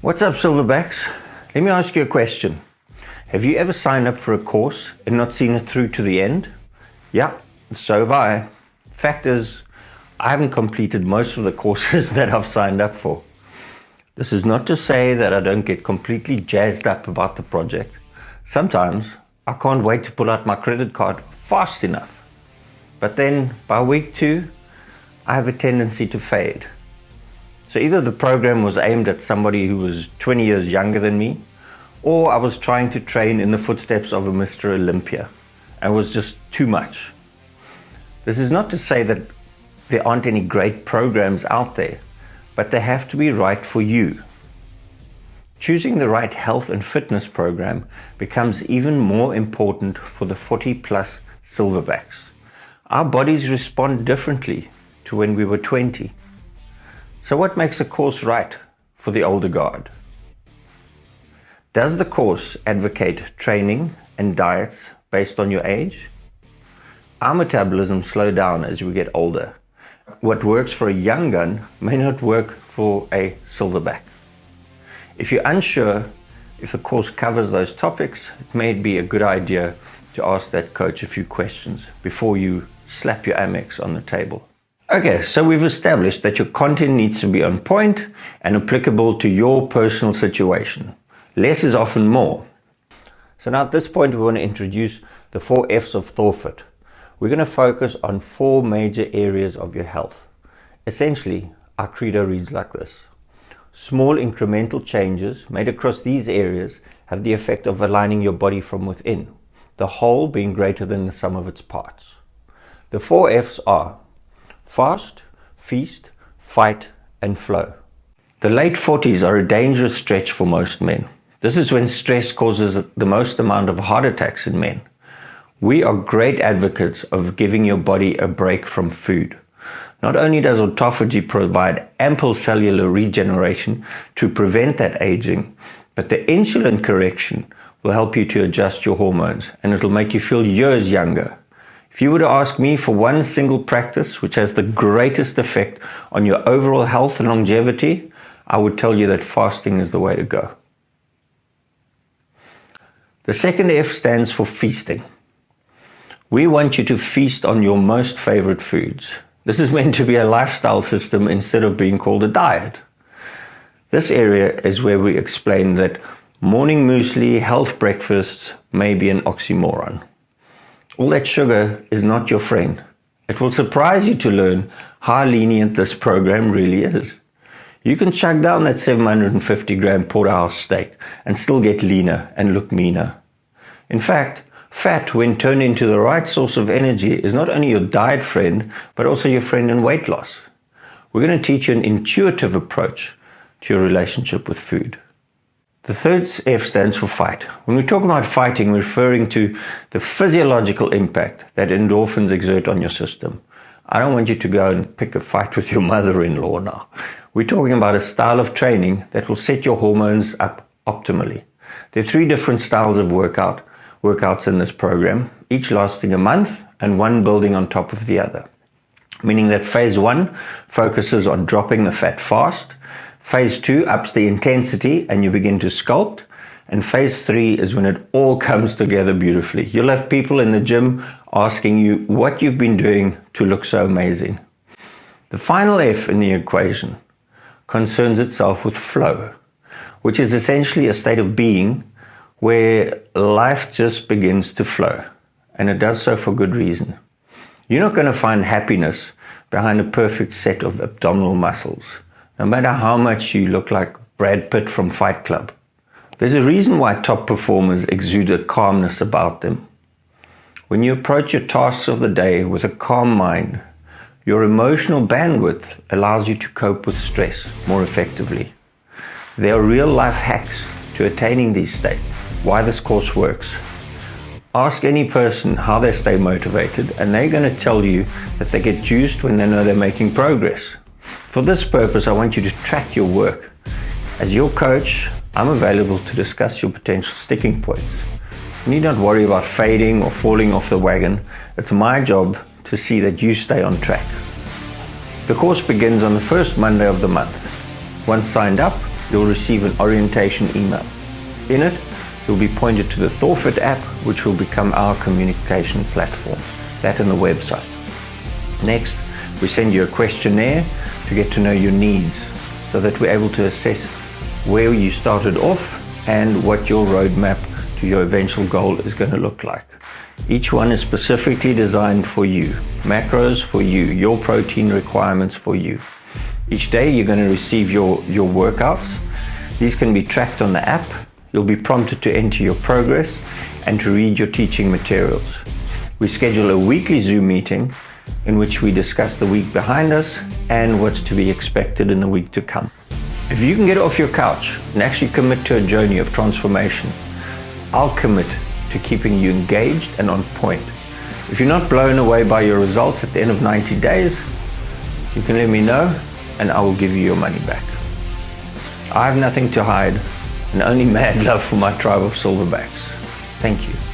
What's up, Silverbacks? Let me ask you a question. Have you ever signed up for a course and not seen it through to the end? Yeah, so have I. Fact is, I haven't completed most of the courses that I've signed up for. This is not to say that I don't get completely jazzed up about the project. Sometimes I can't wait to pull out my credit card fast enough. But then by week 2, I have a tendency to fade. So either the program was aimed at somebody who was 20 years younger than me, or I was trying to train in the footsteps of a Mr. Olympia, and it was just too much. This is not to say that there aren't any great programs out there, but they have to be right for you. Choosing the right health and fitness program becomes even more important for the 40-plus Silverbacks. Our bodies respond differently to when we were 20. So what makes a course right for the older guard? Does the course advocate training and diets based on your age? Our metabolism slows down as we get older. What works for a young gun may not work for a Silverback. If you're unsure if the course covers those topics, it may be a good idea to ask that coach a few questions before you slap your Amex on the table. Okay, so we've established that your content needs to be on point and applicable to your personal situation. Less is often more. So now at this point, we want to introduce the 4 F's of Thorfit. We're going to focus on 4 major areas of your health. Essentially, our credo reads like this. Small incremental changes made across these areas have the effect of aligning your body from within, the whole being greater than the sum of its parts. The 4 F's are fast, feast, fight, and flow. The late 40s are a dangerous stretch for most men. This is when stress causes the most amount of heart attacks in men. We are great advocates of giving your body a break from food. Not only does autophagy provide ample cellular regeneration to prevent that aging, but the insulin correction will help you to adjust your hormones, and it'll make you feel years younger. If you were to ask me for one single practice which has the greatest effect on your overall health and longevity, I would tell you that fasting is the way to go. The second F stands for feasting. We want you to feast on your most favorite foods. This is meant to be a lifestyle system instead of being called a diet. This area is where we explain that morning muesli, health breakfasts may be an oxymoron. All that sugar is not your friend. It will surprise you to learn how lenient this program really is. You can chug down that 750 gram porterhouse steak and still get leaner and look meaner. In fact, fat, when turned into the right source of energy, is not only your diet friend, but also your friend in weight loss. We're going to teach you an intuitive approach to your relationship with food. The third F stands for fight. When we talk about fighting, we're referring to the physiological impact that endorphins exert on your system. I don't want you to go and pick a fight with your mother-in-law now. We're talking about a style of training that will set your hormones up optimally. There are 3 different styles of workouts in this program, each lasting a month and one building on top of the other. Meaning that phase 1 focuses on dropping the fat fast. Phase 2 ups the intensity and you begin to sculpt. And phase 3 is when it all comes together beautifully. You'll have people in the gym asking you what you've been doing to look so amazing. The final F in the equation concerns itself with flow, which is essentially a state of being where life just begins to flow. And it does so for good reason. You're not going to find happiness behind a perfect set of abdominal muscles, no matter how much you look like Brad Pitt from Fight Club. There's a reason why top performers exude a calmness about them. When you approach your tasks of the day with a calm mind, your emotional bandwidth allows you to cope with stress more effectively. There are real-life hacks to attaining these states, why this course works. Ask any person how they stay motivated, and they're going to tell you that they get juiced when they know they're making progress. For this purpose, I want you to track your work. As your coach, I'm available to discuss your potential sticking points. You need not worry about fading or falling off the wagon. It's my job to see that you stay on track. The course begins on the first Monday of the month. Once signed up, you'll receive an orientation email. In it, you'll be pointed to the ThawFit app, which will become our communication platform, that and the website. Next, we send you a questionnaire to get to know your needs so that we're able to assess where you started off and what your roadmap to your eventual goal is going to look like. Each one is specifically designed for you. Macros for you, your protein requirements for you. Each day you're going to receive your workouts. These can be tracked on the app. You'll be prompted to enter your progress and to read your teaching materials. We schedule a weekly Zoom meeting in which we discuss the week behind us and what's to be expected in the week to come. If you can get off your couch and actually commit to a journey of transformation, I'll commit to keeping you engaged and on point. If you're not blown away by your results at the end of 90 days, you can let me know and I will give you your money back. I have nothing to hide and only mad love for my tribe of Silverbacks. Thank you.